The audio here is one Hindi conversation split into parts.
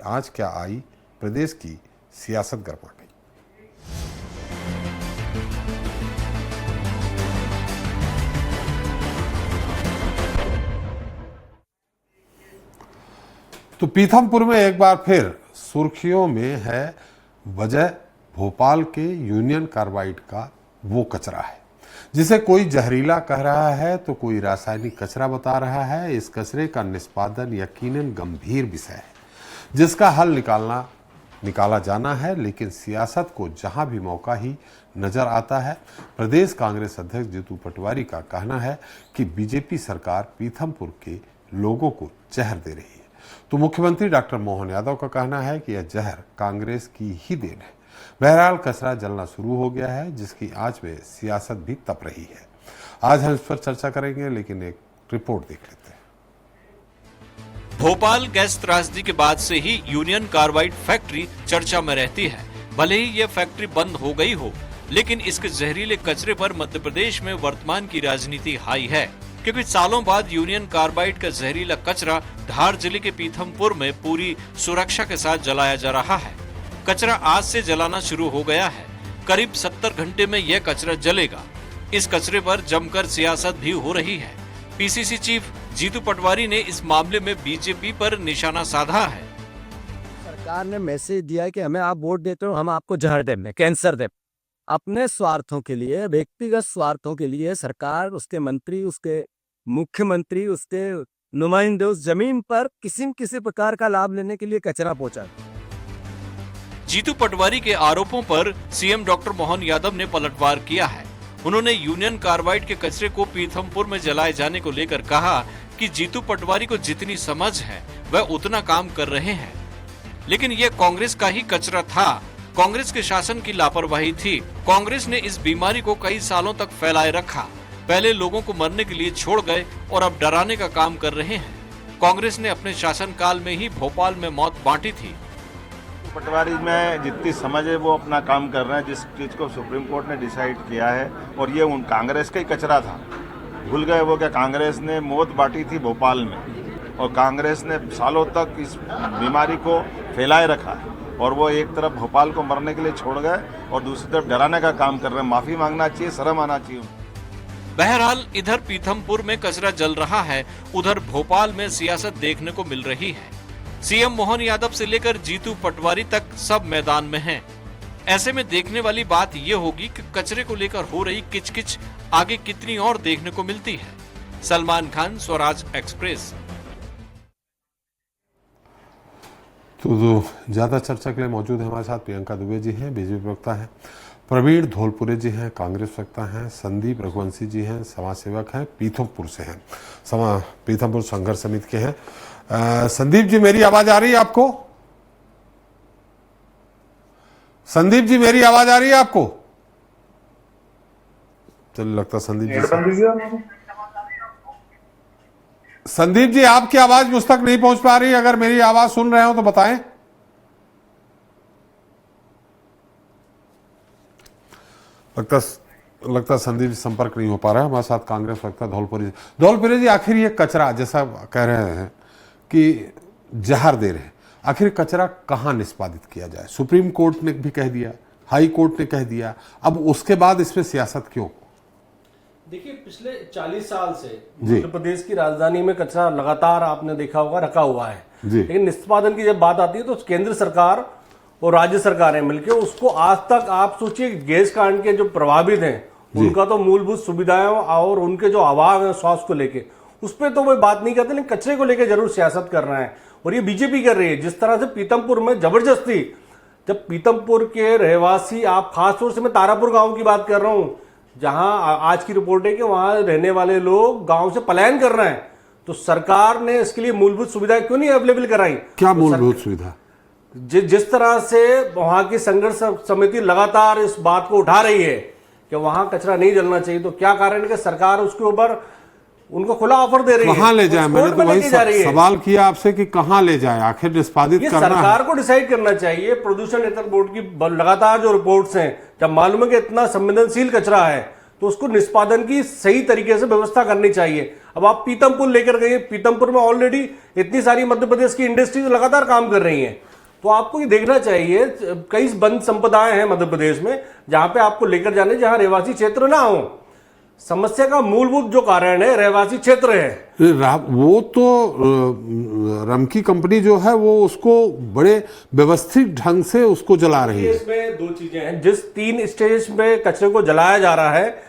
आज क्या आई, प्रदेश की सियासत गरमा गई। तो पीथमपुर में एक बार फिर सुर्खियों में है। वजह भोपाल के यूनियन कार्बाइड का वो कचरा है जिसे कोई जहरीला कह रहा है तो कोई रासायनिक कचरा बता रहा है। इस कचरे का निष्पादन यकीनन गंभीर विषय है जिसका हल निकाला जाना है, लेकिन सियासत को जहां भी मौका ही नजर आता है। प्रदेश कांग्रेस अध्यक्ष जीतू पटवारी का कहना है कि बीजेपी सरकार पीथमपुर के लोगों को जहर दे रही है, तो मुख्यमंत्री डॉक्टर मोहन यादव का कहना है कि यह जहर कांग्रेस की ही देन है। बहरहाल कचरा जलना शुरू हो गया है जिसकी आंच में सियासत भी तप रही है। आज हम इस पर चर्चा करेंगे, लेकिन एक रिपोर्ट देख लेते हैं। भोपाल गैस त्रासदी के बाद से ही यूनियन कार्बाइड फैक्ट्री चर्चा में रहती है। भले ही ये फैक्ट्री बंद हो गई हो, लेकिन इसके जहरीले कचरे पर मध्य प्रदेश में वर्तमान की राजनीति हाई है, क्योंकि सालों बाद यूनियन कार्बाइड का जहरीला कचरा धार जिले के पीथमपुर में पूरी सुरक्षा के साथ जलाया जा रहा है। कचरा आज से जलाना शुरू हो गया है। करीब 70 घंटे में यह कचरा जलेगा। इस कचरे पर जमकर सियासत भी हो रही है। पीसीसी चीफ जीतू पटवारी ने इस मामले में बीजेपी पर निशाना साधा है। सरकार ने मैसेज दिया है कि हमें आप वोट देते हो, हम आपको जहर देंगे, कैंसर दें। अपने स्वार्थों के लिए, व्यक्तिगत स्वार्थों के लिए सरकार, उसके मंत्री, उसके मुख्यमंत्री, उसके नुमाइंदे उस जमीन पर किसी प्रकार का लाभ लेने के लिए कचरा पहुंचा। जीतू पटवारी के आरोपों पर सीएम डॉक्टर मोहन यादव ने पलटवार किया है। उन्होंने यूनियन कार्बाइड के कचरे को पीथमपुर में जलाए जाने को लेकर कहा कि जीतू पटवारी को जितनी समझ है वह उतना काम कर रहे हैं, लेकिन यह कांग्रेस का ही कचरा था। कांग्रेस के शासन की लापरवाही थी। कांग्रेस ने इस बीमारी को कई सालों तक फैलाए रखा। पहले लोगों को मरने के लिए छोड़ गए और अब डराने का काम कर रहे हैं। कांग्रेस ने अपने शासनकाल में ही भोपाल में मौत बांटी थी। पटवारी में जितनी समझ है वो अपना काम कर रहे हैं। जिस चीज़ को सुप्रीम कोर्ट ने डिसाइड किया है, और ये उन कांग्रेस का ही कचरा था। भूल गए वो क्या कांग्रेस ने मौत बांटी थी भोपाल में, और कांग्रेस ने सालों तक इस बीमारी को फैलाए रखा है, और वो एक तरफ भोपाल को मरने के लिए छोड़ गए और दूसरी तरफ डराने का काम कर रहे हैं। माफी मांगना चाहिए, शर्म आना चाहिए। बहरहाल इधर पीथमपुर में कचरा जल रहा है, उधर भोपाल में सियासत देखने को मिल रही है। सीएम मोहन यादव से लेकर जीतू पटवारी तक सब मैदान में हैं। ऐसे में देखने वाली बात ये होगी कि कचरे को लेकर हो रही किचकिच आगे कितनी और देखने को मिलती है। सलमान खान, स्वराज एक्सप्रेस। तो ज्यादा चर्चा के लिए मौजूद है हमारे साथ प्रियंका दुबे जी हैं, बीजेपी प्रवक्ता हैं, प्रवीण धौलपुरे जी हैं, कांग्रेस प्रवक्ता हैं, संदीप रघुवंशी जी हैं, समाज सेवक हैं, पीथमपुर से हैं, पीथमपुर संघर्ष समिति के हैं। संदीप जी, मेरी आवाज आ रही है आपको? संदीप जी, मेरी आवाज आ रही है आपको? चलो, लगता संदीप जी आपकी आवाज मुझ तक नहीं पहुंच पा रही। अगर मेरी आवाज सुन रहे हो तो बताएं। लगता संदीप जी संपर्क नहीं हो पा रहा है हमारे साथ। कांग्रेस प्रवक्ता धौलपुरे जी, आखिर ये कचरा जैसा कह रहे हैं कि जहर दे रहे हैं, आखिर कचरा कहां निष्पादित किया जाए? सुप्रीम कोर्ट ने भी कह दिया, हाई कोर्ट ने कह दिया, अब उसके बाद इसमें सियासत क्यों? देखिए, पिछले 40 साल से मध्य प्रदेश की राजधानी में कचरा लगातार आपने देखा होगा रखा हुआ है, लेकिन निष्पादन की जब बात आती है तो केंद्र सरकार और राज्य सरकारें मिलकर उसको आज तक, आप सोचिए, गैस कांड के जो प्रभावित हैं उनका तो मूलभूत सुविधाएं और उनके जो अभाव है स्वास्थ्य को लेके, उस पर तो वो बात नहीं करते, लेकिन कचरे को लेकर जरूर सियासत कर रहे हैं। और ये बीजेपी कर रही है। जिस तरह से पीथमपुर में जबरदस्ती, जब पीथमपुर के रहवासी, आप खासतौर से मैं तारापुर गांव की बात कर रहा हूं, जहां आज की रिपोर्ट है कि वहां रहने वाले लोग गांव से पलायन कर रहे हैं, तो सरकार ने इसके लिए मूलभूत सुविधाएं क्यों नहीं अवेलेबल कराई? क्या मूलभूत सुविधा? जिस तरह से वहां की संघर्ष समिति लगातार इस बात को उठा रही है कि वहां कचरा नहीं जलना चाहिए, तो क्या कारण है कि सरकार उसके ऊपर उनको खुला ऑफर दे रही है? कहां ले जाए? मैंने तो वही सवाल किया आपसे कि कहां ले जाए, आखिर निष्पादित करना सरकार को डिसाइड करना चाहिए। प्रदूषण नियंत्रण बोर्ड की लगातार जो रिपोर्ट्स हैं, जब मालूम है कि इतना संवेदनशील कचरा है तो उसको निष्पादन की सही तरीके से व्यवस्था करनी चाहिए। अब आप पीथमपुर लेकर गए, पीथमपुर में ऑलरेडी इतनी सारी मध्य प्रदेश की इंडस्ट्रीज लगातार काम कर रही हैं, तो आपको ये देखना चाहिए, कई वन संपदाएं हैं मध्य प्रदेश में जहां पे आपको लेकर जाने, जहां रहवासी क्षेत्र ना हो। समस्या का मूलभूत जो कारण है रहवासी क्षेत्र है। वो तो रमकी कंपनी जो है वो उसको बड़े व्यवस्थित ढंग से उसको जला रही है। इसमें दो चीजें हैं, जिस 3 स्टेज पे कचरे को जलाया जा रहा है,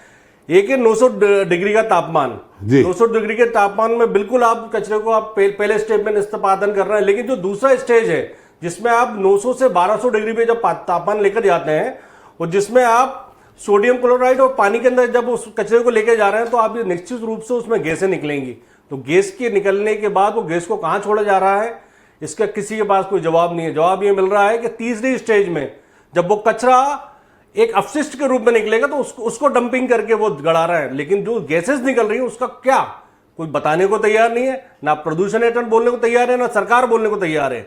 एक है 900 डिग्री का तापमान। 900 डिग्री के तापमान में बिल्कुल आप कचरे को आप पहले स्टेज में निष्पादन कर रहे हैं, लेकिन जो दूसरा स्टेज है जिसमें आप 900 से 1200 डिग्री पे जब तापमान लेकर जाते हैं और जिसमें आप सोडियम क्लोराइड और पानी के अंदर जब उस कचरे को लेकर जा रहे हैं, तो आप ये निश्चित रूप से उसमें गैसें निकलेंगी। तो गैस के निकलने के बाद वो गैस को कहां छोड़ा जा रहा है, इसका किसी के पास कोई जवाब नहीं है। जवाब ये मिल रहा है कि तीसरी स्टेज में जब वो कचरा एक अपशिष्ट के रूप में निकलेगा तो उसको डंपिंग करके वो गड़ा रहा है, लेकिन जो गैसेस निकल रही है उसका क्या कोई बताने को तैयार नहीं है। ना प्रदूषण एजेंट बोलने को तैयार है, ना सरकार बोलने को तैयार है।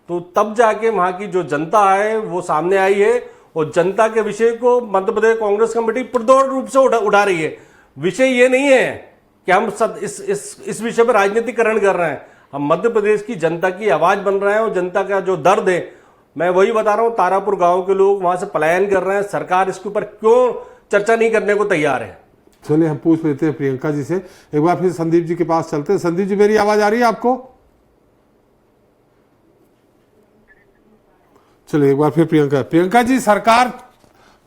तो तब जाके वहां की जो जनता है वो सामने आई है और जनता के विषय को मध्य प्रदेश कांग्रेस कमेटी पुरजोर रूप से उठा रही है। विषय ये नहीं है कि हम सब इस विषय पर राजनीतिकरण कर रहे हैं, हम मध्य प्रदेश की जनता की आवाज बन रहे हैं और जनता का जो दर्द है, मैं वही बता रहा हूं। तारापुर गांव के लोग वहां से पलायन कर रहे हैं, सरकार इसके ऊपर क्यों चर्चा नहीं करने को तैयार है। चलिए हम पूछ लेते हैं प्रियंका जी से। एक बार फिर संदीप जी के पास चलते हैं। संदीप जी, मेरी आवाज आ रही है आपको? चलिए एक बार फिर प्रियंका जी, सरकार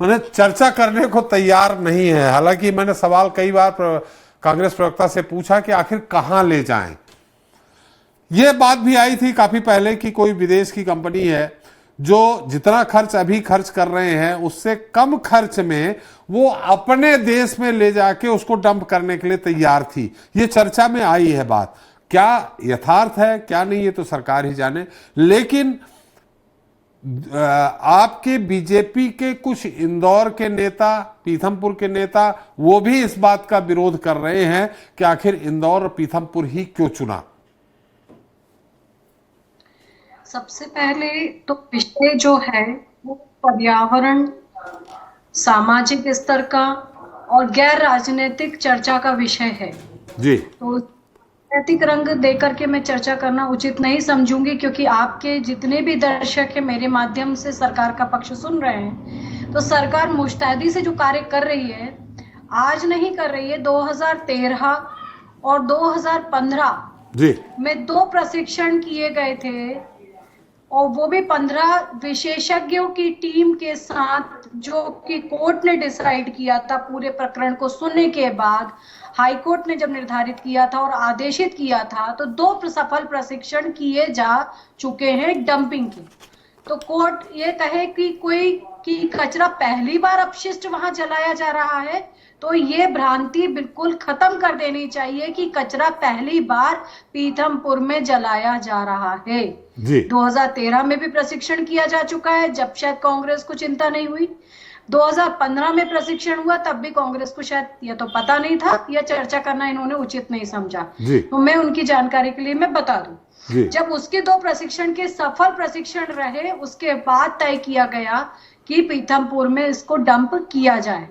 मैंने चर्चा करने को तैयार नहीं है। हालांकि मैंने सवाल कई बार कांग्रेस प्रवक्ता से पूछा कि आखिर कहां ले जाएं। यह बात भी आई थी काफी पहले कि कोई विदेश की कंपनी है जो जितना खर्च अभी खर्च कर रहे हैं उससे कम खर्च में वो अपने देश में ले जाके उसको डंप करने के लिए तैयार थी। ये चर्चा में आई है बात। क्या यथार्थ है क्या नहीं ये तो सरकार ही जाने, लेकिन आपके बीजेपी के कुछ इंदौर के नेता, पीथमपुर के नेता, वो भी इस बात का विरोध कर रहे हैं कि आखिर इंदौर और पीथमपुर ही क्यों चुना। सबसे पहले तो विषय जो है वो पर्यावरण, सामाजिक स्तर का और गैर राजनीतिक चर्चा का विषय है जी। तो राजनीतिक रंग देकर के मैं चर्चा करना उचित नहीं समझूंगी, क्योंकि आपके जितने भी दर्शक है मेरे माध्यम से सरकार का पक्ष सुन रहे हैं, तो सरकार मुस्तैदी से जो कार्य कर रही है आज नहीं कर रही है। 2013 और 2015 जी में 2 प्रशिक्षण किए गए थे और वो भी 15 विशेषज्ञों की टीम के साथ, जो कि कोर्ट ने डिसाइड किया था पूरे प्रकरण को सुनने के बाद। हाई कोर्ट ने जब निर्धारित किया था और आदेशित किया था तो 2 सफल प्रशिक्षण किए जा चुके हैं डंपिंग के। तो कोर्ट ये कहे कि कचरा पहली बार अपशिष्ट वहां जलाया जा रहा है, तो ये भ्रांति बिल्कुल खत्म कर देनी चाहिए कि कचरा पहली बार पीथमपुर में जलाया जा रहा है। जी 2013 में भी प्रशिक्षण किया जा चुका है, जब शायद कांग्रेस को चिंता नहीं हुई। 2015 में प्रशिक्षण हुआ, तब भी कांग्रेस को शायद यह तो पता नहीं था, यह चर्चा करना इन्होंने उचित नहीं समझा। तो मैं उनकी जानकारी के लिए मैं बता दूं, जब उसके 2 प्रशिक्षण के सफल प्रशिक्षण रहे, उसके बाद तय किया गया कि पीथमपुर में इसको डंप किया जाए।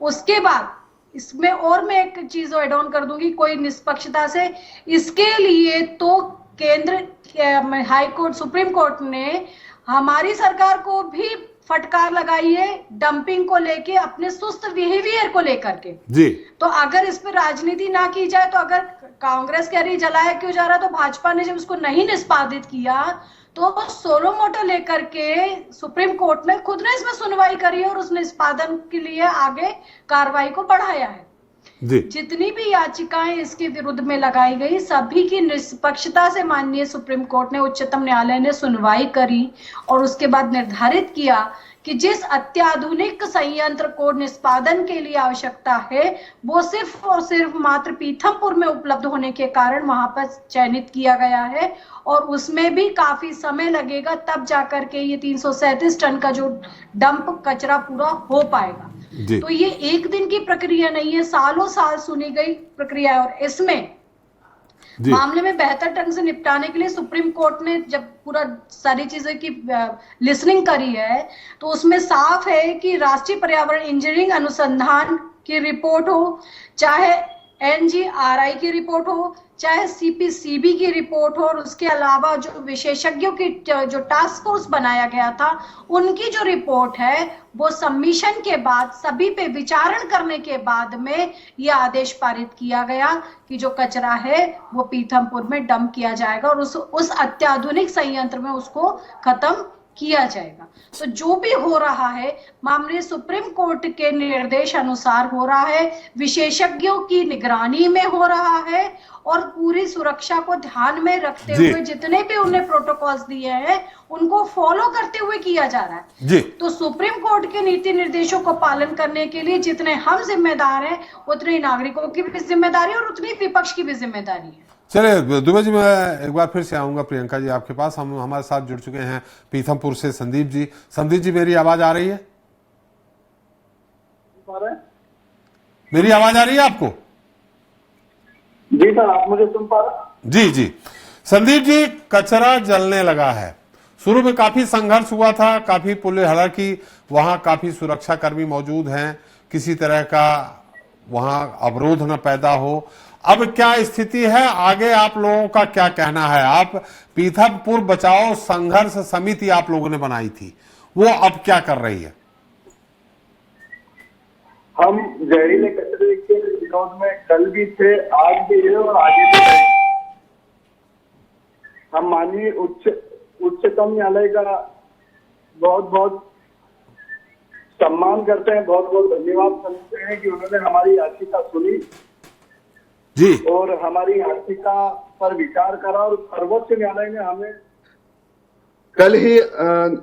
उसके बाद इसमें और मैं एक चीज ऐड ऑन कर दूंगी, कोई निष्पक्षता से इसके लिए तो केंद्र हाई कोर्ट, सुप्रीम कोर्ट ने हमारी सरकार को भी फटकार लगाई है डंपिंग को लेके, अपने सुस्त बिहेवियर को लेकर के जी। तो अगर इस पर राजनीति ना की जाए, तो अगर कांग्रेस कह रही जलाया क्यों जा रहा, तो भाजपा ने जब उसको नहीं निष्पादित किया तो सोलो मोटो लेकर के सुप्रीम कोर्ट ने खुद ने इसमें सुनवाई करी और उस निष्पादन के लिए आगे कार्रवाई को बढ़ाया है। जितनी भी याचिकाएं इसके विरुद्ध में लगाई गई, सभी की निष्पक्षता से माननीय सुप्रीम कोर्ट ने, उच्चतम न्यायालय ने सुनवाई करी और उसके बाद निर्धारित किया कि जिस अत्याधुनिक संयंत्र को निष्पादन के लिए आवश्यकता है वो सिर्फ और सिर्फ मात्र पीथमपुर में उपलब्ध होने के कारण वहां पर चयनित किया गया है और उसमें भी काफी समय लगेगा, तब जाकर के ये 337 टन का जो डंप कचरा पूरा हो पाएगा। तो ये एक दिन की प्रक्रिया नहीं है, सालों साल सुनी गई प्रक्रिया है। और इसमें मामले में बेहतर ढंग से निपटाने के लिए सुप्रीम कोर्ट ने जब पूरा सारी चीजें की लिसनिंग करी है, तो उसमें साफ है कि राष्ट्रीय पर्यावरण इंजीनियरिंग अनुसंधान की रिपोर्ट हो, चाहे NGRI की रिपोर्ट हो, चाहे सीपीसीबी की रिपोर्ट हो और उसके अलावा जो विशेषज्ञों की जो टास्क फोर्स बनाया गया था उनकी जो रिपोर्ट है वो सबमिशन के बाद सभी पे विचारण करने के बाद में यह आदेश पारित किया गया कि जो कचरा है वो पीथमपुर में डंप किया जाएगा और उस अत्याधुनिक संयंत्र में उसको खत्म किया जाएगा। तो जो भी हो रहा है माननीय सुप्रीम कोर्ट के निर्देश अनुसार हो रहा है, विशेषज्ञों की निगरानी में हो रहा है और पूरी सुरक्षा को ध्यान में रखते हुए जितने भी उन्हें प्रोटोकॉल्स दिए हैं उनको फॉलो करते हुए किया जा रहा है जी। तो सुप्रीम कोर्ट के नीति निर्देशों को पालन करने के लिए जितने हम जिम्मेदार हैं उतनी नागरिकों की भी जिम्मेदारी और उतनी विपक्ष की भी जिम्मेदारी है। चलिए दुबे जी, मैं एक बार फिर से आऊंगा प्रियंका जी आपके पास। हम हमारे साथ जुड़ चुके हैं पीथमपुर से संदीप जी। संदीप जी, मेरी आवाज आ रही है? मेरी आवाज आ रही है आपको? जी सर, आप मुझे सुन पा रहे? जी जी। संदीप जी, कचरा जलने लगा है। शुरू में काफी संघर्ष हुआ था, काफी पुलिस, हालांकि वहां काफी सुरक्षा कर्मी मौजूद हैं, किसी तरह का वहां अवरोध न पैदा हो। अब क्या स्थिति है, आगे आप लोगों का क्या कहना है? आप पीथमपुर बचाओ संघर्ष समिति आप लोगों ने बनाई थी, वो अब क्या कर रही है? हम जहरीले कचरे के विरोध में कल भी थे, आज भी है और आगे भी है। हम माननीय उच्चतम न्यायालय का बहुत बहुत सम्मान करते हैं, बहुत बहुत धन्यवाद करते हैं कि उन्होंने हमारी याचिका सुनी जी और हमारी याचिका पर विचार करा और सर्वोच्च न्यायालय ने हमें कल ही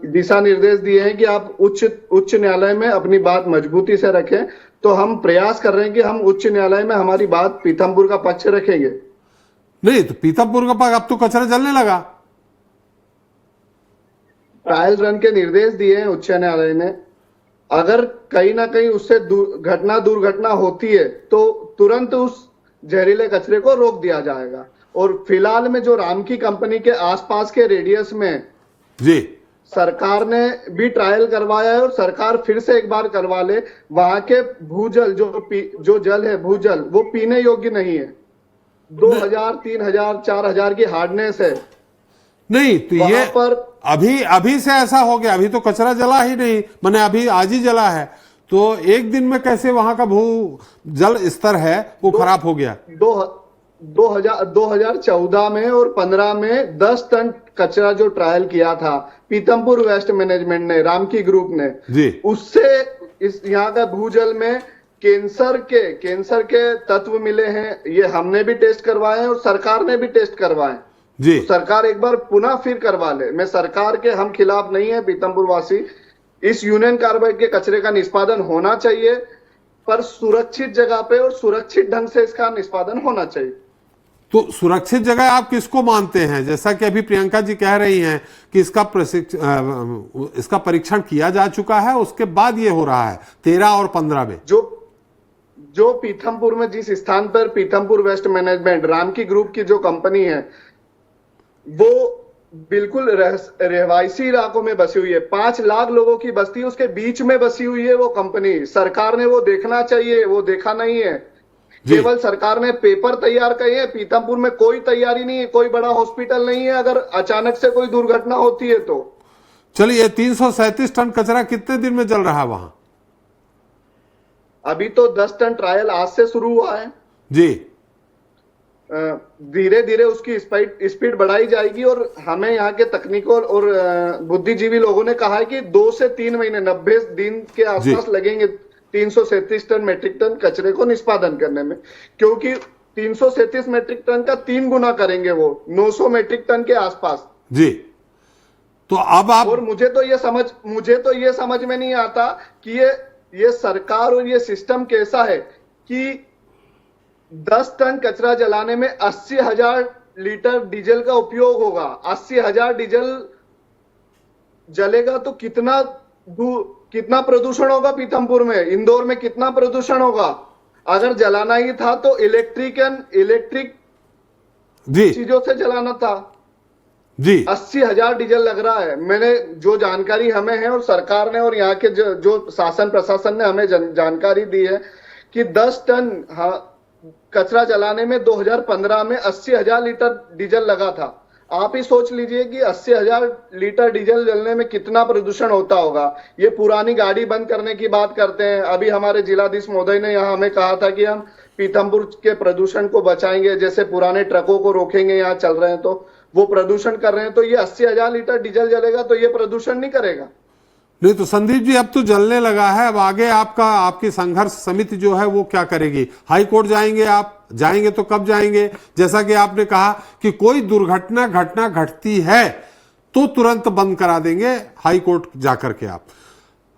दिशा निर्देश दिए हैं कि आप उच्च न्यायालय में अपनी बात मजबूती से रखें। तो हम प्रयास कर रहे हैं कि हम उच्च न्यायालय में हमारी बात पीथमपुर का पक्ष रखेंगे। नहीं तो पीथमपुर का पक्ष, अब तो कचरा जलने लगा। ट्रायल रन के निर्देश दिए हैं उच्च न्यायालय ने। अगर कहीं ना कहीं उससे दुर्घटना होती है तो तुरंत उस जहरीले कचरे को रोक दिया जाएगा। और फिलहाल में जो राम की कंपनी के आसपास के रेडियस में जी सरकार ने भी ट्रायल करवाया है और सरकार फिर से एक बार करवा ले। वहां के भूजल जो जल है, भूजल वो पीने योग्य नहीं है। 2000, 3000, 4000 की हार्डनेस है। नहीं तो ये पर अभी से ऐसा हो गया, अभी तो कचरा जला ही नहीं, मैंने अभी आज ही जला है, तो एक दिन में कैसे वहां का भू जल स्तर है वो खराब हो गया? 2014 में और 15 में 10 टन कचरा जो ट्रायल किया था पीथमपुर वेस्ट मैनेजमेंट ने, राम की ग्रुप ने जी, उससे इस यहाँ का भूजल में कैंसर के तत्व मिले हैं। ये हमने भी टेस्ट करवाए हैं और सरकार ने भी टेस्ट करवाए जी। तो सरकार एक बार पुनः फिर करवा ले। मैं सरकार के हम खिलाफ नहीं है, पीथमपुर वासी। इस यूनियन कार्बाइड के कचरे का निष्पादन होना चाहिए, पर सुरक्षित जगह पे और सुरक्षित ढंग से इसका निष्पादन होना चाहिए। तो सुरक्षित जगह आप किसको मानते हैं? जैसा कि अभी प्रियंका जी कह रही हैं कि इसका परीक्षण किया जा चुका है, उसके बाद ये हो रहा है 13 और 15 में। जो पीथमपुर में जिस स्थान पर पीथमपुर वेस्ट मैनेजमेंट राम की ग्रुप की जो कंपनी है वो बिल्कुल रहवासी इलाकों में बसी हुई है। 5 लाख लोगों की बस्ती उसके बीच में बसी हुई है वो कंपनी। सरकार ने वो देखना चाहिए, वो देखा नहीं है। केवल सरकार ने पेपर तैयार किए हैं। पीथमपुर में कोई तैयारी नहीं है, कोई बड़ा हॉस्पिटल नहीं है। अगर अचानक से कोई दुर्घटना होती है तो चलिए, 337 टन कचरा कितने दिन में जल रहा है वहां? अभी तो 10 टन ट्रायल आज से शुरू हुआ है जी। धीरे धीरे उसकी स्पीड बढ़ाई जाएगी और हमें यहाँ के तकनीकों और बुद्धिजीवी लोगों ने कहा है कि 2 से 3 महीने 90 दिन के आसपास लगेंगे 337 टन मेट्रिक टन कचरे को निष्पादन करने में, क्योंकि 337 मेट्रिक टन का 3 गुना करेंगे वो 900 मेट्रिक टन के आसपास जी। तो अब आप और मुझे तो ये समझ में नहीं आता कि ये सरकार और ये सिस्टम कैसा है कि 10 टन कचरा जलाने में 80,000 लीटर डीजल का उपयोग होगा। 80,000 डीजल जलेगा तो कितना प्रदूषण होगा पीथमपुर में, इंदौर में कितना प्रदूषण होगा। अगर जलाना ही था तो इलेक्ट्रिक जी चीजों से जलाना था जी। 80,000 डीजल लग रहा है। मैंने जो जानकारी हमें है और सरकार ने और यहाँ के जो शासन प्रशासन ने हमें जानकारी दी है कि 10 टन कचरा जलाने में 2015 में 80,000 लीटर डीजल लगा था। आप ही सोच लीजिए कि 80,000 लीटर डीजल जलने में कितना प्रदूषण होता होगा। ये पुरानी गाड़ी बंद करने की बात करते हैं। अभी हमारे जिलाधीश महोदय ने यहाँ हमें कहा था कि हम पीथमपुर के प्रदूषण को बचाएंगे, जैसे पुराने ट्रकों को रोकेंगे, यहाँ चल रहे हैं तो वो प्रदूषण कर रहे हैं, तो ये 80,000 लीटर डीजल जलेगा तो ये प्रदूषण नहीं करेगा। नहीं तो संदीप जी, अब तो जलने लगा है, अब आगे आपकी संघर्ष समिति जो है वो क्या करेगी? हाई कोर्ट जाएंगे? आप जाएंगे तो कब जाएंगे? जैसा कि आपने कहा कि कोई दुर्घटना घटती है तो तुरंत बंद करा देंगे हाई कोर्ट जाकर के आप।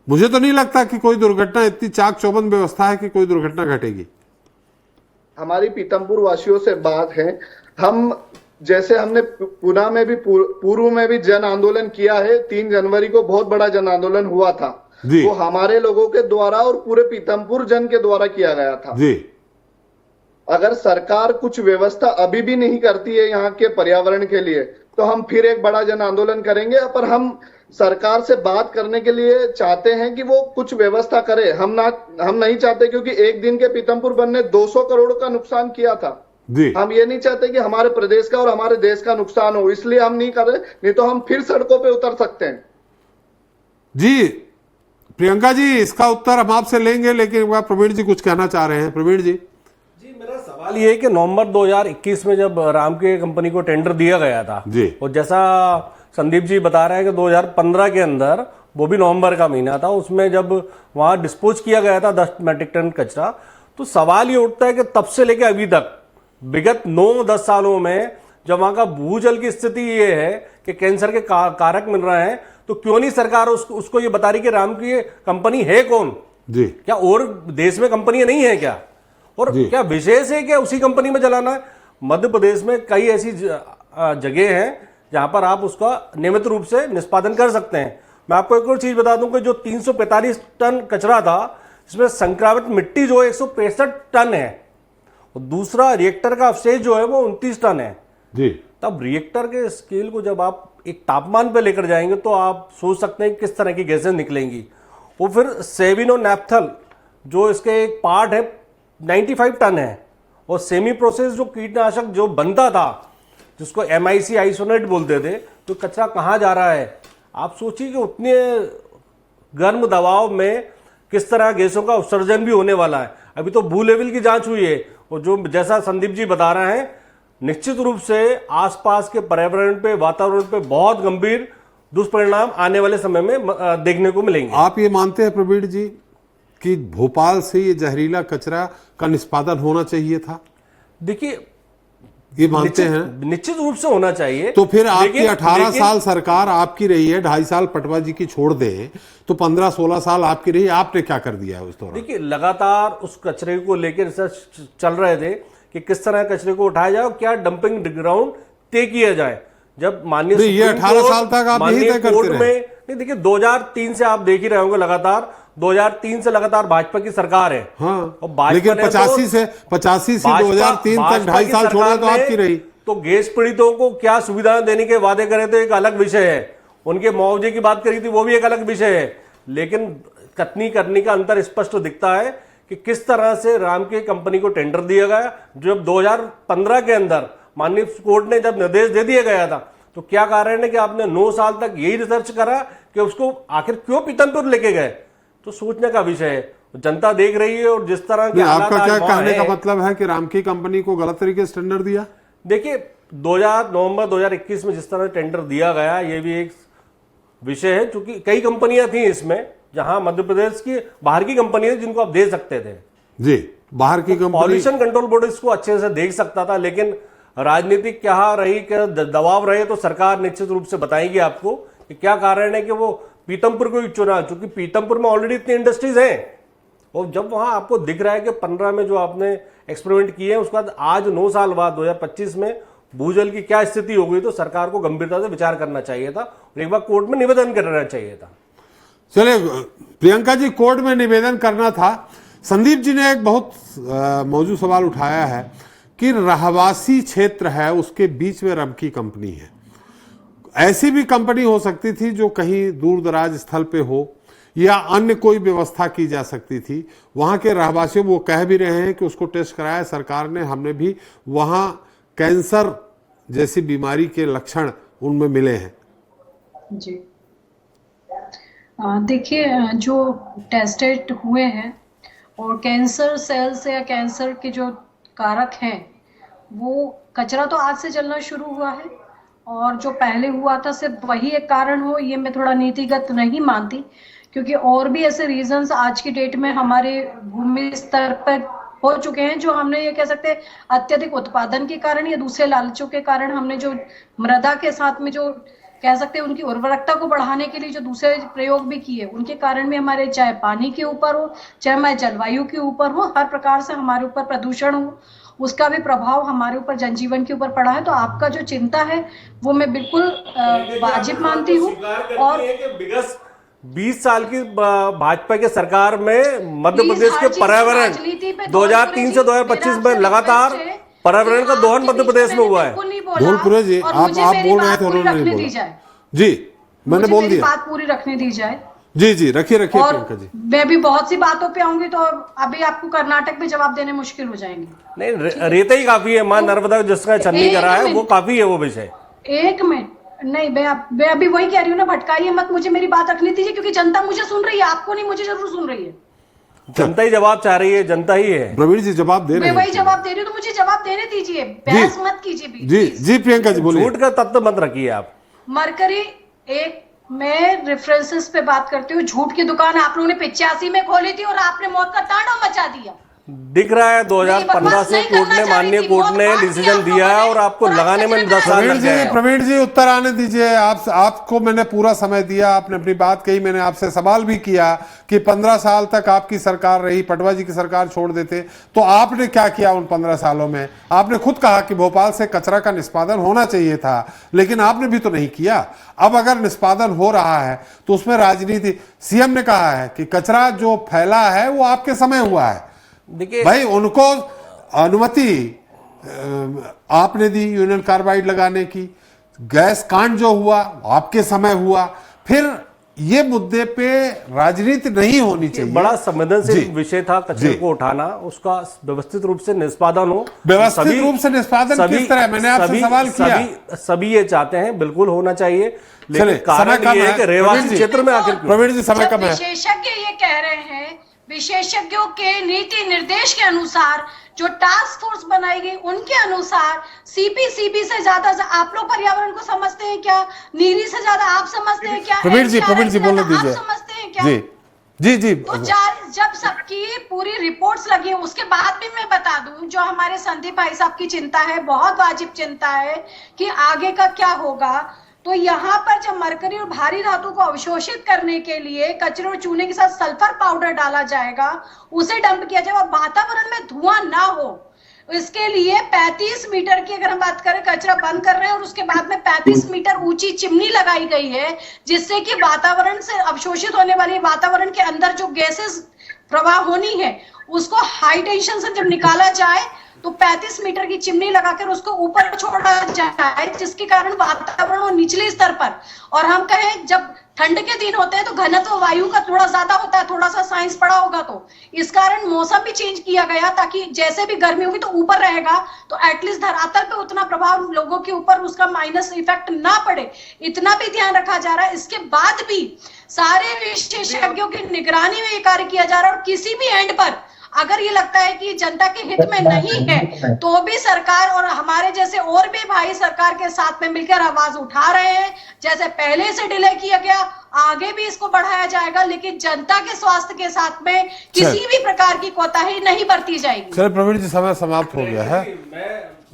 मुझे तो नहीं लगता कि कोई दुर्घटना, इतनी चाक चौबंद व्यवस्था है कि कोई दुर्घटना घटेगी। हमारी पीथमपुर वासियों से बात है, हम जैसे हमने पुणे में भी पूर्व में भी जन आंदोलन किया है, 3 जनवरी को बहुत बड़ा जन आंदोलन हुआ था, वो हमारे लोगों के द्वारा और पूरे पीथमपुर जन के द्वारा किया गया था जी। अगर सरकार कुछ व्यवस्था अभी भी नहीं करती है यहाँ के पर्यावरण के लिए, तो हम फिर एक बड़ा जन आंदोलन करेंगे। पर हम सरकार से बात करने के लिए चाहते हैं कि वो कुछ व्यवस्था करे। हम नहीं चाहते, क्योंकि एक दिन के पीथमपुर बंद ने 200 करोड़ का नुकसान किया था जी। हम ये नहीं चाहते कि हमारे प्रदेश का और हमारे देश का नुकसान हो, इसलिए हम नहीं कर रहे, नहीं तो हम फिर सड़कों पे उतर सकते हैं। जी प्रियंका जी, इसका उत्तर हम आपसे लेंगे, लेकिन वह प्रवीण जी कुछ कहना चाह रहे हैं। प्रवीण जी। जी, मेरा सवाल ये है कि नवंबर 2021 में जब रामकी कंपनी को टेंडर दिया गया था जी, और जैसा संदीप जी बता रहे हैं कि 2015 के अंदर, वो भी नवंबर का महीना था, उसमें जब वहां डिस्पोज किया गया था 10 मैट्रिक टन कचरा, तो सवाल ये उठता है कि तब से लेकर अभी तक विगत 9-10 सालों में जब वहां का भूजल की स्थिति ये है कि कैंसर के कारक मिल रहे हैं, तो क्यों नहीं सरकार उसको ये बता रही कि रामकी कंपनी है कौन जी? क्या और देश में कंपनियां नहीं है क्या? और क्या विशेष है क्या उसी कंपनी में जलाना है? मध्य प्रदेश में कई ऐसी जगह हैं जहां पर आप उसका नियमित रूप से निष्पादन कर सकते हैं। मैं आपको एक और चीज बता दूं कि जो 345 टन कचरा था, इसमें संक्रामित मिट्टी जो है 165 टन है, और दूसरा रिएक्टर का अवशेष जो है वो 29 टन है जी। तब रिएक्टर के स्केल को जब आप एक तापमान पे लेकर जाएंगे तो आप सोच सकते हैं किस तरह की गैसें निकलेंगी। वो फिर सेविनोनैप्थल जो इसके एक पार्ट है 95 टन है, और सेमी प्रोसेस जो कीटनाशक जो बनता था जिसको MIC आइसोनेट बोलते थे, तो कचरा कहाँ जा रहा है? आप सोचिए कि उतने गर्म दबाव में किस तरह गैसों का उत्सर्जन भी होने वाला है। अभी तो भू लेवल की जांच हुई है, और जो जैसा संदीप जी बता रहे हैं, निश्चित रूप से आसपास के पर्यावरण पे, वातावरण पे बहुत गंभीर दुष्परिणाम आने वाले समय में देखने को मिलेंगे। आप ये मानते हैं प्रवीण जी कि भोपाल से ये जहरीला कचरा का निष्पादन होना चाहिए था? देखिए, ये मानते हैं निश्चित रूप से होना चाहिए। तो फिर आपकी 18 साल सरकार आपकी रही है, 2.5 साल पटवा जी की छोड़ दें तो 15-16 साल आपकी रही, आपने क्या कर दिया है उस दौरान? देखिए, लगातार उस कचरे को लेकर रिसर्च चल रहे थे कि किस तरह कचरे को उठाया जाए और क्या डंपिंग ग्राउंड तय किया जाए। जब माननीय ये 18 साल तक आप यही तय करते रहे। नहीं, देखिए 2003 से आप देख ही रहे होंगे, लगातार 2003 से लगातार भाजपा की सरकार है। हाँ, और लेकिन 85 से 2003 तक 2.5 साल छोड़ा तो आपकी रही। तो गैस पीड़ितों को क्या सुविधाएं देने के वादे करे तो एक अलग विषय है, उनके मुआवजे की बात करी थी वो भी एक अलग विषय है, लेकिन कथनी करने का अंतर स्पष्ट दिखता है कि किस तरह से रामकी कंपनी को टेंडर दिया गया। जब 2015 के अंदर माननीय कोर्ट ने जब निर्देश दे दिया गया था, तो क्या कारण है कि आपने 9 साल तक यही रिसर्च करा कि उसको आखिर क्यों पीथमपुर लेके गए? तो सोचने का विषय है, जनता देख रही है। और जिस तरह के आपका क्या कहने का मतलब है कि रामकी कंपनी को गलत तरीके से टेंडर दिया? देखिए, नवंबर 2021 में जिस तरह टेंडर दिया गया, ये भी एक विषय है, क्योंकि कई कंपनियां थी इसमें, जहां मध्य प्रदेश की बाहर की कंपनियां जिनको आप दे सकते थे जी, बाहर की कंपनी। पॉल्यूशन कंट्रोल बोर्ड इसको अच्छे से देख सकता था, लेकिन राजनीतिक क्या रही, क्या दबाव रहे, तो सरकार निश्चित रूप से बताएगी आपको कि क्या कारण है कि वो पीथमपुर को ही चुना, क्योंकि पीथमपुर में ऑलरेडी इतनी इंडस्ट्रीज हैं। और जब वहां आपको दिख रहा है कि 15 में जो आपने एक्सपेरिमेंट किए हैं, उसके बाद आज 9 साल बाद 2025 में भूजल की क्या स्थिति हो गई, तो सरकार को गंभीरता से विचार करना चाहिए था और एक बार कोर्ट में निवेदन करना चाहिए था। चले प्रियंका जी, कोर्ट में निवेदन करना था। संदीप जी ने एक बहुत मौजूद सवाल उठाया है कि रहवासी क्षेत्र है, उसके बीच में रामकी कंपनी है। ऐसी भी कंपनी हो सकती थी जो कहीं दूर दराज स्थल पे हो, या अन्य कोई व्यवस्था की जा सकती थी। वहां के रहवासियों वो कह भी रहे हैं कि उसको टेस्ट कराया सरकार ने, हमने भी वहां कैंसर जैसी बीमारी के लक्षण उनमें मिले हैं। जी देखिए, जो टेस्टेड हुए हैं और कैंसर सेल्स या कैंसर के जो कारक हैं, वो कचरा तो आज से जलना शुरू हुआ है, और जो पहले हुआ था सिर्फ वही एक कारण हो, ये मैं थोड़ा नीतिगत नहीं मानती, क्योंकि और भी ऐसे रीजंस आज की डेट में हमारे भूमि स्तर पर हो चुके हैं, जो हमने ये कह सकते हैं अत्यधिक उत्पादन के कारण या दूसरे लालचों के कारण हमने जो मृदा के साथ में जो कह सकते हैं उनकी उर्वरकता को बढ़ाने के लिए जो दूसरे प्रयोग भी किए, उनके कारण भी हमारे चाहे पानी के ऊपर हो, चाहे हमारे जलवायु के ऊपर हो, हर प्रकार से हमारे ऊपर प्रदूषण हो, उसका भी प्रभाव हमारे ऊपर जनजीवन के ऊपर पड़ा है। तो आपका जो चिंता है वो मैं बिल्कुल वाजिब मानती हूँ। और 20 साल की भाजपा की सरकार में मध्य प्रदेश के पर्यावरण 2003 से 2025 में लगातार पर्यावरण का दोहन मध्य प्रदेश में हुआ है। धौलपुरे जी, आप बोल रहे थे, उन्होंने नहीं बोला। जी, मैंने बोल दिया। बात पूरी रखने दी जाए। जी जी, रखिए रखिए और प्रियंका जी। मैं भी बहुत सी बातों पे आऊंगी तो अभी आपको कर्नाटक में जवाब देने मुश्किल हो जाएंगे। नहीं, रेता ही काफी है, मां नर्मदा जिसका छन्नी करा है वो काफी है वो विषय। एक मिनट, नहीं मैं अभी वही कह रही हूँ ना, भटकाइए मत, मुझे मेरी बात रखनी दीजिए, क्योंकि जनता मुझे सुन रही है, आपको नहीं, मुझे जरूर सुन रही है। जनता ही जवाब चाह रही है, जनता ही है। प्रवीण जी जवाब दे रहे हैं। मैं वही जवाब दे रही हूँ, तो मुझे जवाब देने दीजिए, बहस मत कीजिए। जी जी प्रियंका जी बोलिए। झूठ का तत्व मत रखिए आप। मरकरी, एक मैं रेफरेंसेस पे बात करती हूँ। झूठ की दुकान आप लोगों ने 85 में खोली थी और आपने मौत का तांडव मचा दिया। दिख रहा है 2015 से कोर्ट ने, माननीय कोर्ट ने डिसीजन दिया है और आपको लगाने में 10 साल लग गए। प्रवीण जी उत्तर आने दीजिए। आपको मैंने पूरा समय दिया, आपने अपनी बात कही, मैंने आपसे सवाल भी किया कि 15 साल तक आपकी सरकार रही, पटवा जी की सरकार छोड़ देते तो आपने क्या किया उन 15 सालों में? आपने खुद कहा कि भोपाल से कचरा का निष्पादन होना चाहिए था, लेकिन आपने भी तो नहीं किया। अब अगर निष्पादन हो रहा है तो उसमें राजनीति, सीएम ने कहा है कि कचरा जो फैला है वो आपके समय हुआ है। देखिए भाई, उनको अनुमति आपने दी यूनियन कार्बाइड लगाने की, गैस कांड जो हुआ आपके समय हुआ, फिर ये मुद्दे पे राजनीति नहीं होनी चाहिए। बड़ा संवेदनशील विषय था कचरे को उठाना, उसका व्यवस्थित रूप से निष्पादन हो। व्यवस्थित रूप से निष्पादन किस तरह, मैंने आपसे सवाल किया। सभी ये चाहते हैं, बिल्कुल होना चाहिए, लेकिन कारण ये है कि रहवासी क्षेत्र में आखिर प्रवीण जी समय कम है। विशेषज्ञ ये कह रहे हैं, विशेषज्ञों के नीति निर्देश के अनुसार, जो टास्क फोर्स बनाई गई उनके अनुसार, सीपी से ज्यादा आप लोग पर्यावरण को समझते हैं क्या? नीरी से ज्यादा आप समझते हैं क्या? प्रवीण जी बोलने दीजिए। समझते हैं क्या? जी जी। तो जब सबकी पूरी रिपोर्ट्स लगी, उसके बाद भी मैं बता दूं, जो हमारे संदीप भाई साहब की चिंता है, बहुत वाजिब चिंता है कि आगे का क्या होगा। तो यहाँ पर जब मरकरी और भारी धातु को अवशोषित करने के लिए कचरे और चूने के साथ सल्फर पाउडर डाला जाएगा, उसे डंप किया जाएगा और वातावरण में धुआं ना हो, इसके लिए 35 मीटर की, अगर हम बात करें, कचरा बंद कर रहे हैं और उसके बाद में 35 मीटर ऊंची चिमनी लगाई गई है, जिससे कि वातावरण से अवशोषित होने वाली, वातावरण के अंदर जो गैसेस प्रवाह होनी है उसको हाई टेंशन से जब निकाला जाए तो 35 मीटर की चिमनी लगाकर उसको ऊपर छोड़ा जाए, जिसके कारण वातावरण और निचले स्तर पर, और हम कहें जब ठंड के दिन होते हैं तो घनत्व वायु का थोड़ा ज्यादा होता है, थोड़ा सा साइंस पढ़ा होगा तो इस कारण मौसम भी चेंज किया गया, ताकि जैसे भी गर्मी होगी तो ऊपर रहेगा तो एटलीस्ट धरातल पे उतना प्रभाव लोगों के ऊपर उसका माइनस इफेक्ट ना पड़े, इतना भी ध्यान रखा जा रहा है। इसके बाद भी सारे विशेषज्ञों की निगरानी में ये कार्य किया जा रहा है, और किसी भी एंड पर अगर ये लगता है कि जनता के हित में नहीं है तो भी सरकार और हमारे जैसे और भी भाई सरकार के साथ में मिलकर आवाज उठा रहे हैं। जैसे पहले से डिले किया गया, आगे भी इसको बढ़ाया जाएगा, लेकिन जनता के स्वास्थ्य के साथ में किसी भी प्रकार की कोताही नहीं बरती जाएगी। चलिए प्रवीण जी, समय समाप्त हो गया है।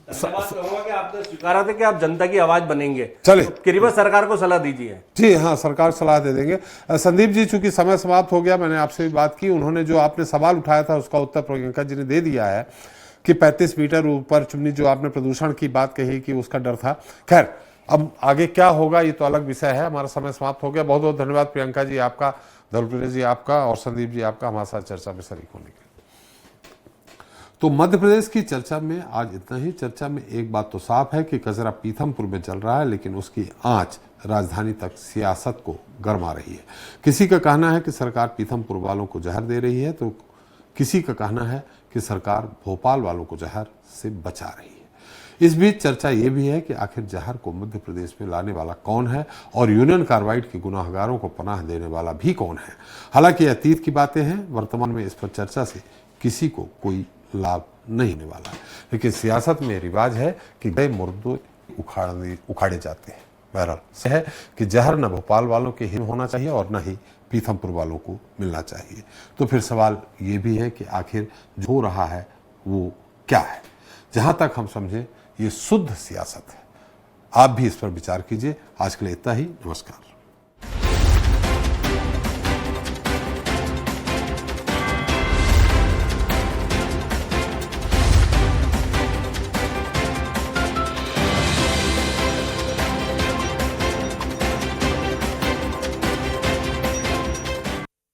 कहूंगा कि आपने स्वीकारा था कि आप जनता की आवाज बनेंगे। चलिए, तो कृपया सरकार को सलाह दीजिए। जी हाँ, सरकार सलाह दे देंगे। संदीप जी, चूंकि समय समाप्त हो गया, मैंने आपसे भी बात की, उन्होंने जो आपने सवाल उठाया था उसका उत्तर प्रियंका जी ने दे दिया है कि 35 मीटर ऊपर चिमनी, जो आपने प्रदूषण की बात कही कि उसका डर था। खैर, अब आगे क्या होगा ये तो अलग विषय है। हमारा समय समाप्त हो गया। बहुत बहुत धन्यवाद प्रियंका जी आपका, धौलपुरे जी आपका और संदीप जी आपका हमारे साथ चर्चा में शरीक होने के लिए। तो मध्य प्रदेश की चर्चा में आज इतना ही। चर्चा में एक बात तो साफ है कि कचरा पीथमपुर में चल रहा है, लेकिन उसकी आंच राजधानी तक सियासत को गरमा रही है। किसी का कहना है कि सरकार पीथमपुर वालों को जहर दे रही है, तो किसी का कहना है कि सरकार भोपाल वालों को जहर से बचा रही है। इस बीच चर्चा ये भी है कि आखिर जहर को मध्य प्रदेश में लाने वाला कौन है और यूनियन कार्बाइड के गुनाहगारों को पनाह देने वाला भी कौन है। हालांकि अतीत की बातें हैं, वर्तमान में इस पर चर्चा से किसी को कोई लाभ नहीं होने वाला है। लेकिन सियासत में रिवाज है कि गए मुर्दे उखाड़े जाते हैं। बहरहाल सही है कि जहर न भोपाल वालों के हित होना चाहिए और न ही पीथमपुर वालों को मिलना चाहिए। तो फिर सवाल ये भी है कि आखिर जो हो रहा है वो क्या है। जहां तक हम समझे ये शुद्ध सियासत है। आप भी इस पर विचार कीजिए। आज के लिए इतना ही। नमस्कार।